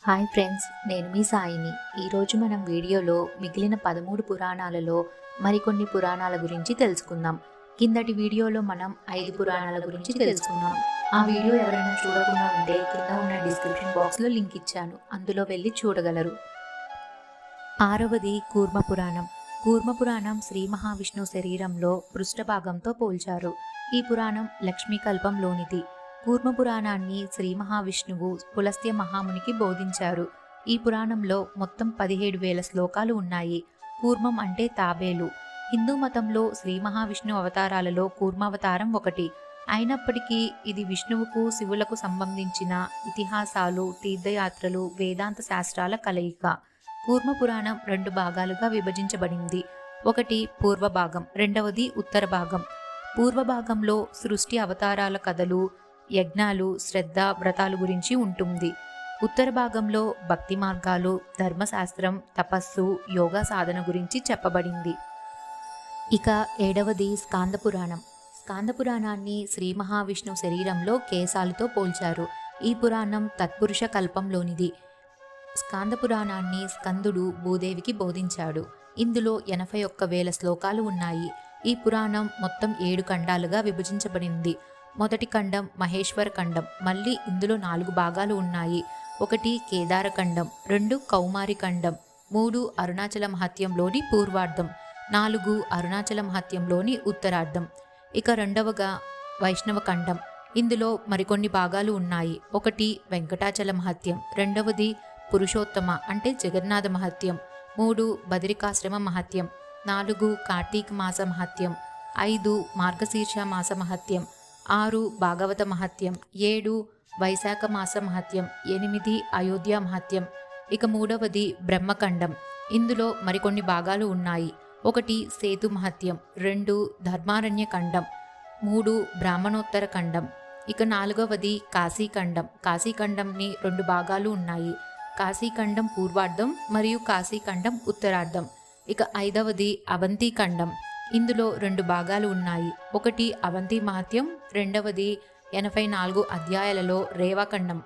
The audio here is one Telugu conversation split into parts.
హాయ్ ఫ్రెండ్స్, నేను మీ సాయిని. ఈరోజు మనం వీడియోలో మిగిలిన 13 పురాణాలలో మరికొన్ని పురాణాల గురించి తెలుసుకుందాం. కిందటి వీడియోలో మనం 5 పురాణాల గురించి తెలుసుకున్నాం. ఆ వీడియో ఎవరైనా చూడకుండా ఉంటే కింద ఉన్న డిస్క్రిప్షన్ బాక్స్లో లింక్ ఇచ్చాను, అందులో వెళ్ళి చూడగలరు. 6వది కూర్మ పురాణం. కూర్మ పురాణం శ్రీ మహావిష్ణువు శరీరంలో పృష్ఠభాగంతో పోల్చారు. ఈ పురాణం లక్ష్మీకల్పంలోనిది. కూర్మ పురాణాన్ని శ్రీ మహావిష్ణువు పులస్త్య మహామునికి బోధించారు. ఈ పురాణంలో మొత్తం 17,000 శ్లోకాలు ఉన్నాయి. కూర్మం అంటే తాబేలు. హిందూ మతంలో శ్రీ మహావిష్ణు అవతారాలలో కూర్మావతారం ఒకటి. అయినప్పటికీ ఇది విష్ణువుకు శివులకు సంబంధించిన ఇతిహాసాలు, తీర్థయాత్రలు, వేదాంత శాస్త్రాల కలయిక. కూర్మ పురాణం 2 భాగాలుగా విభజించబడింది. ఒకటి పూర్వ భాగం, రెండవది ఉత్తర భాగం. పూర్వ భాగంలో సృష్టి, అవతారాల కథలు, యజ్ఞాలు, శ్రద్ధ, వ్రతాలు గురించి ఉంటుంది. ఉత్తర భాగంలో భక్తి మార్గాలు, ధర్మశాస్త్రం, తపస్సు, యోగా సాధన గురించి చెప్పబడింది. ఇక 7వది స్కాంద పురాణం. స్కాంద పురాణాన్ని శ్రీ మహావిష్ణువు శరీరంలో కేశాలతో పోల్చారు. ఈ పురాణం తత్పురుష కల్పంలోనిది. స్కాంద పురాణాన్ని స్కందుడు భూదేవికి బోధించాడు. ఇందులో 81,000 శ్లోకాలు ఉన్నాయి. ఈ పురాణం మొత్తం 7 ఖండాలుగా విభజించబడింది. మొదటి ఖండం మహేశ్వర ఖండం. మళ్ళీ ఇందులో 4 భాగాలు ఉన్నాయి. 1 కేదార ఖండం, 2 కౌమారి ఖండం, 3 అరుణాచల మహత్యంలోని పూర్వార్ధం, 4 అరుణాచల మహత్యంలోని ఉత్తరార్ధం. ఇక 2వగా వైష్ణవ ఖండం. ఇందులో మరికొన్ని భాగాలు ఉన్నాయి. 1 వెంకటాచల మహత్యం, 2వది పురుషోత్తమ అంటే జగన్నాథ మహత్యం, 3 బదరికాశ్రమ మహత్యం, 4 కార్తీక మాస మహత్యం, 5 మార్గశీర్ష మాస మహత్యం, 6 భాగవత మహత్యం, 7 వైశాఖ మాస మహత్యం, 8 అయోధ్య మహత్యం. ఇక 3వది బ్రహ్మఖండం. ఇందులో మరికొన్ని భాగాలు ఉన్నాయి. 1 సేతు మహత్యం, 2 ధర్మారణ్య ఖండం, 3 బ్రాహ్మణోత్తర ఖండం. ఇక 4వది కాశీఖండం. కాశీఖండంని 2 భాగాలు ఉన్నాయి. కాశీఖండం పూర్వార్ధం మరియు కాశీఖండం ఉత్తరార్ధం. ఇక 5వది అవంతి ఖండం. ఇందులో 2 భాగాలు ఉన్నాయి. 1 అవంతి మహత్యం, 2వది 84 అధ్యాయాలలో రేవాఖండం.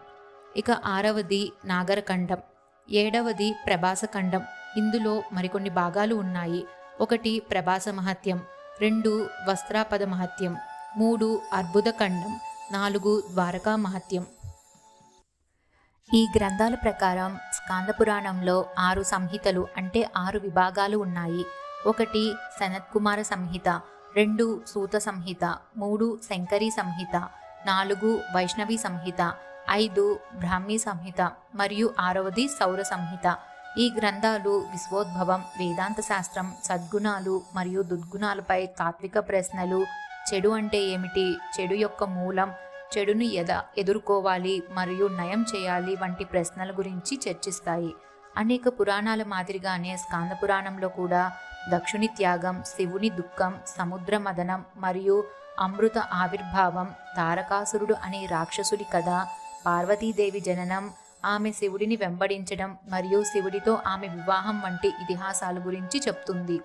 ఇక 6వది నాగరఖండం, 7వది ప్రభాసఖండం. ఇందులో మరికొన్ని భాగాలు ఉన్నాయి. 1 ప్రభాస మహత్యం, 2 వస్త్రాపద మహత్యం, 3 అర్బుద ఖండం, 4 ద్వారకా మహత్యం. ఈ గ్రంథాల ప్రకారం స్కాంద పురాణంలో 6 సంహితలు అంటే 6 విభాగాలు ఉన్నాయి. 1 సనత్కుమార సంహిత, 2 సూత సంహిత, 3 శంకరీ సంహిత, 4 వైష్ణవి సంహిత, 5 బ్రాహ్మీ సంహిత మరియు 6వది సౌర సంహిత. ఈ గ్రంథాలు విశ్వోద్భవం, వేదాంత శాస్త్రం, సద్గుణాలు మరియు దుర్గుణాలపై తాత్విక ప్రశ్నలు, చెడు అంటే ఏమిటి, చెడు యొక్క మూలం, చెడుని ఎదుర్కోవాలి మరియు నయం చేయాలి వంటి ప్రశ్నల గురించి చర్చిస్తాయి. అనేక పురాణాల మాదిరిగానే స్కాంద పురాణంలో కూడా దక్షుని త్యాగం, శివుని దుఃఖం, సముద్ర మదనం మరియు అమృత ఆవిర్భావం, తారకాసురుడు అనే రాక్షసుడి కథ, పార్వతీదేవి జననం, ఆమె శివుడిని వెంబడించడం మరియు శివుడితో ఆమె వివాహం వంటి ఇతిహాసాల గురించి చెప్తుంది.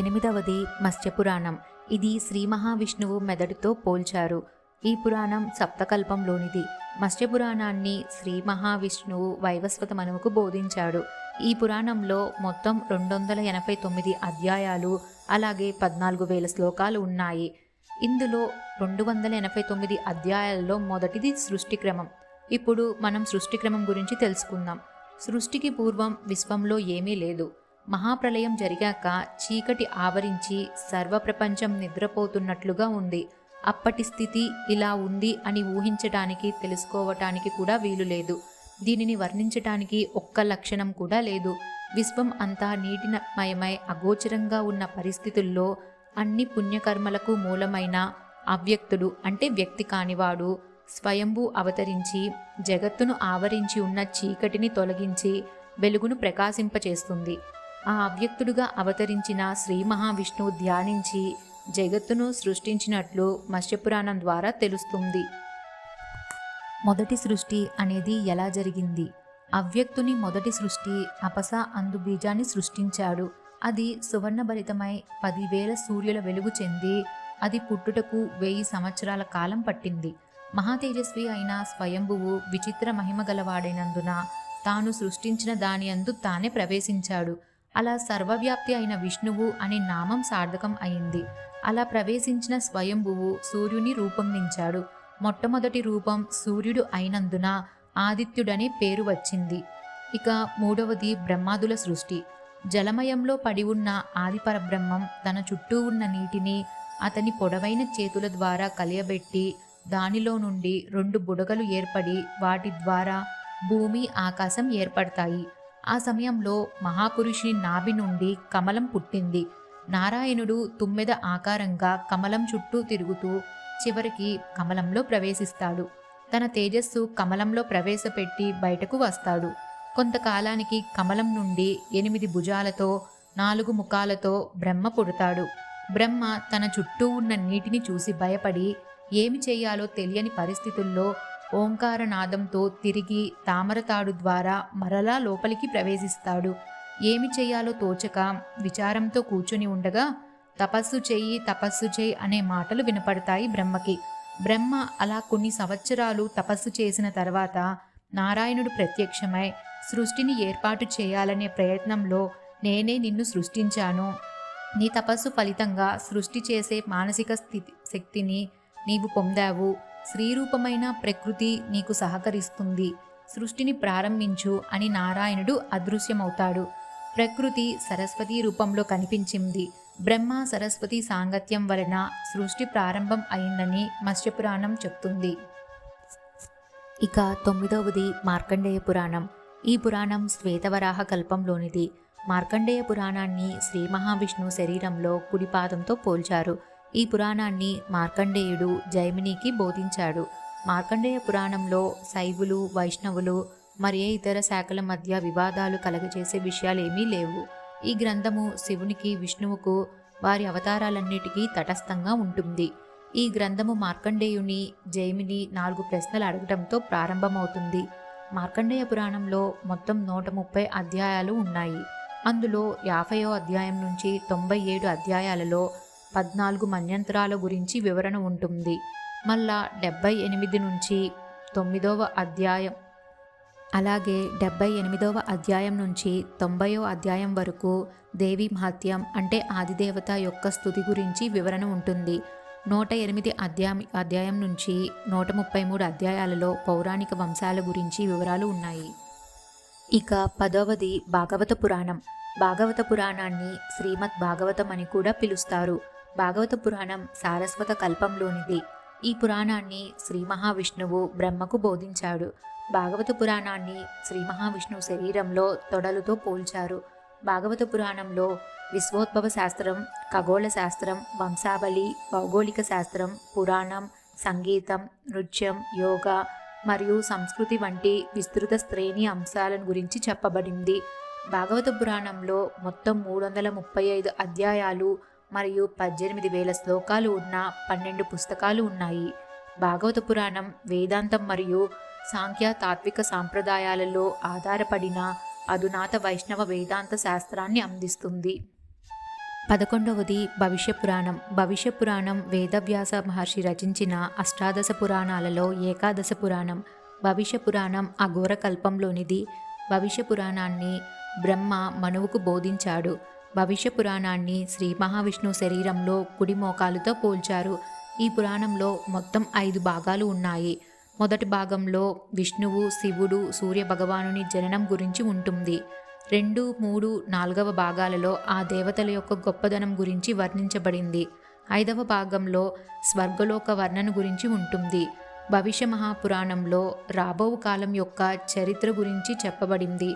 8వది మత్స్యపురాణం. ఇది శ్రీ మహావిష్ణువు మెదడుతో పోల్చారు. ఈ పురాణం సప్తకల్పంలోనిది. మత్స్యపురాణాన్ని శ్రీ మహావిష్ణువు వైవస్వత మనువుకు బోధించాడు. ఈ పురాణంలో మొత్తం 289 అధ్యాయాలు, అలాగే 14,000 శ్లోకాలు ఉన్నాయి. ఇందులో 289 అధ్యాయాలలో మొదటిది సృష్టి క్రమం. ఇప్పుడు మనం సృష్టి క్రమం గురించి తెలుసుకుందాం. సృష్టికి పూర్వం విశ్వంలో ఏమీ లేదు. మహాప్రళయం జరిగాక చీకటి ఆవరించి సర్వప్రపంచం నిద్రపోతున్నట్లుగా ఉంది. అప్పటి స్థితి ఇలా ఉంది అని ఊహించటానికి, తెలుసుకోవటానికి కూడా వీలు లేదు. దీనిని వర్ణించటానికి ఒక్క లక్షణం కూడా లేదు. విశ్వం అంతా నీటిమయమై అగోచరంగా ఉన్న పరిస్థితుల్లో అన్ని పుణ్యకర్మలకు మూలమైన అవ్యక్తుడు అంటే వ్యక్తి కానివాడు స్వయంభూ అవతరించి జగత్తును ఆవరించి ఉన్న చీకటిని తొలగించి వెలుగును ప్రకాశింపచేస్తుంది. ఆ అవ్యక్తుడుగా అవతరించిన శ్రీ మహావిష్ణువు ధ్యానించి జగత్తును సృష్టించినట్లు మత్స్యపురాణం ద్వారా తెలుస్తుంది. మొదటి సృష్టి అనేది ఎలా జరిగింది? అవ్యక్తుని మొదటి సృష్టి అపస అందు బీజాన్ని సృష్టించాడు. అది సువర్ణభరితమై 10,000 సూర్యుల వెలుగు చెంది అది పుట్టుటకు 1000 సంవత్సరాల కాలం పట్టింది. మహాతేజస్వి అయిన స్వయంభువు విచిత్ర మహిమ గలవాడైనందున తాను సృష్టించిన దాని అందు తానే ప్రవేశించాడు. అలా సర్వవ్యాప్తి అయిన విష్ణువు అనే నామం సార్థకం అయింది. అలా ప్రవేశించిన స్వయంభువు సూర్యుని రూపొందించాడు. మొట్టమొదటి రూపం సూర్యుడు అయినందున ఆదిత్యుడనే పేరు వచ్చింది. ఇక మూడవది బ్రహ్మాదుల సృష్టి. జలమయంలో పడి ఉన్న ఆదిపరబ్రహ్మం తన చుట్టూ ఉన్న నీటిని అతని పొడవైన చేతుల ద్వారా కలియబెట్టి దానిలో నుండి 2 బుడగలు ఏర్పడి వాటి ద్వారా భూమి ఆకాశం ఏర్పడతాయి. ఆ సమయంలో మహాపురుషుని నాభి నుండి కమలం పుట్టింది. నారాయణుడు తుమ్మెద ఆకారంగా కమలం చుట్టూ తిరుగుతూ చివరికి కమలంలో ప్రవేశిస్తాడు. తన తేజస్సు కమలంలో ప్రవేశపెట్టి బయటకు వస్తాడు. కొంతకాలానికి కమలం నుండి 8 భుజాలతో 4 ముఖాలతో బ్రహ్మ పుడతాడు. బ్రహ్మ తన చుట్టూ ఉన్న నీటిని చూసి భయపడి ఏమి చేయాలో తెలియని పరిస్థితుల్లో ఓంకారనాదంతో తిరిగి తామరతాడు ద్వారా మరలా లోపలికి ప్రవేశిస్తాడు. ఏమి చేయాలో తోచక విచారంతో కూర్చుని ఉండగా తపస్సు చెయ్యి అనే మాటలు వినపడతాయి బ్రహ్మకి. బ్రహ్మ అలా కొన్ని సంవత్సరాలు తపస్సు చేసిన తర్వాత నారాయణుడు ప్రత్యక్షమై సృష్టిని ఏర్పాటు చేయాలనే ప్రయత్నంలో నేనే నిన్ను సృష్టించాను. నీ తపస్సు ఫలితంగా సృష్టి చేసే మానసిక శక్తిని నీవు పొందావు. శ్రీరూపమైన ప్రకృతి నీకు సహకరిస్తుంది. సృష్టిని ప్రారంభించు అని నారాయణుడు అదృశ్యమవుతాడు. ప్రకృతి సరస్వతి రూపంలో కనిపించింది. బ్రహ్మ సరస్వతి సాంగత్యం వలన సృష్టి ప్రారంభం అయిందని మత్స్యపురాణం చెప్తుంది. ఇక 9వది మార్కండేయ పురాణం. ఈ పురాణం శ్వేతవరాహ కల్పంలోనిది. మార్కండేయ పురాణాన్ని శ్రీ మహావిష్ణువు శరీరంలో కుడిపాదంతో పోల్చారు. ఈ పురాణాన్ని మార్కండేయుడు జైమినికి బోధించాడు. మార్కండేయ పురాణంలో శైవులు, వైష్ణవులు మరి ఇతర శాఖల మధ్య వివాదాలు కలగజేసే విషయాలేమీ లేవు. ఈ గ్రంథము శివునికి, విష్ణువుకు వారి అవతారాలన్నిటికీ తటస్థంగా ఉంటుంది. ఈ గ్రంథము మార్కండేయుని జైమిని 4 ప్రశ్నలు అడగడంతో ప్రారంభమవుతుంది. మార్కండేయ పురాణంలో మొత్తం 130 అధ్యాయాలు ఉన్నాయి. అందులో 50వ అధ్యాయం నుంచి 97 అధ్యాయాలలో 14 మన్యంత్రాల గురించి వివరణ ఉంటుంది. మళ్ళా 78 నుంచి 9వ అధ్యాయం అలాగే 78వ అధ్యాయం నుంచి 90వ అధ్యాయం వరకు దేవి మహత్యం అంటే ఆదిదేవత యొక్క స్తుతి గురించి వివరణ ఉంటుంది. 108 అధ్యాయం నుంచి 133 అధ్యాయాలలో పౌరాణిక వంశాల గురించి వివరాలు ఉన్నాయి. ఇక 10వది భాగవత పురాణం. భాగవత పురాణాన్ని శ్రీమద్ భాగవతం అని కూడా పిలుస్తారు. భాగవత పురాణం సారస్వత కల్పంలోనిది. ఈ పురాణాన్ని శ్రీ మహావిష్ణువు బ్రహ్మకు బోధించాడు. భాగవత పురాణాన్ని శ్రీ మహావిష్ణువు శరీరంలో తొడలుతో పోల్చారు. భాగవత పురాణంలో విశ్వోద్భవ శాస్త్రం, ఖగోళ శాస్త్రం, వంశావళి, భౌగోళిక శాస్త్రం, పురాణం, సంగీతం, నృత్యం, యోగా మరియు సంస్కృతి వంటి విస్తృత శ్రేణి అంశాలను గురించి చెప్పబడింది. భాగవత పురాణంలో మొత్తం 335 అధ్యాయాలు మరియు 18,000 శ్లోకాలు ఉన్న 12 పుస్తకాలు ఉన్నాయి. భాగవత పురాణం వేదాంతం మరియు సాంఖ్య తాత్విక సాంప్రదాయాలలో ఆధారపడిన అధునాత వైష్ణవ వేదాంత శాస్త్రాన్ని అందిస్తుంది. 11వది భవిష్య పురాణం. భవిష్య పురాణం వేదవ్యాస మహర్షి రచించిన అష్టాదశ పురాణాలలో ఏకాదశ పురాణం. భవిష్య పురాణం అఘోర కల్పంలోనిది. భవిష్య పురాణాన్ని బ్రహ్మ మనువుకు బోధించాడు. భవిష్య పురాణాన్ని శ్రీ మహావిష్ణువు శరీరంలో కుడి మోకాలుతో పోల్చారు. ఈ పురాణంలో మొత్తం 5 భాగాలు ఉన్నాయి. మొదటి భాగంలో విష్ణువు, శివుడు, సూర్య భగవానుని జననం గురించి ఉంటుంది. 2, 3, 4వ భాగాలలో ఆ దేవతల యొక్క గొప్పదనం గురించి వర్ణించబడింది. 5వ భాగంలో స్వర్గలోక వర్ణన గురించి ఉంటుంది. భవిష్య మహాపురాణంలో రాబో కాలం యొక్క చరిత్ర గురించి చెప్పబడింది.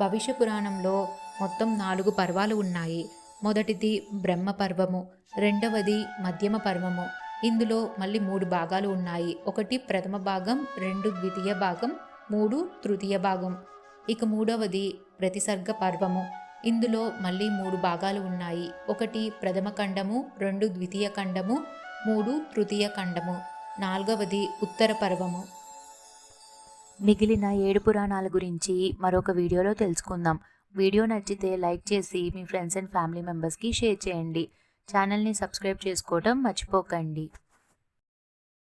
భవిష్య పురాణంలో మొత్తం 4 పర్వాలు ఉన్నాయి. మొదటిది బ్రహ్మ పర్వము, రెండవది మధ్యమ పర్వము. ఇందులో మళ్ళీ 3 భాగాలు ఉన్నాయి. 1 ప్రథమ భాగం, 2 ద్వితీయ భాగం, 3 తృతీయ భాగం. ఇక మూడవది ప్రతిసర్గ పర్వము. ఇందులో మళ్ళీ 3 భాగాలు ఉన్నాయి. 1 ప్రథమ ఖండము, 2 ద్వితీయ ఖండము, 3 తృతీయ ఖండము. 4వది ఉత్తర పర్వము. మిగిలిన 7 పురాణాల గురించి మరొక వీడియోలో తెలుసుకుందాం. వీడియో నచ్చితే లైక్ చేసి మీ ఫ్రెండ్స్ అండ్ ఫ్యామిలీ మెంబర్స్కి షేర్ చేయండి. ఛానల్ని సబ్స్క్రైబ్ చేసుకోవడం మర్చిపోకండి.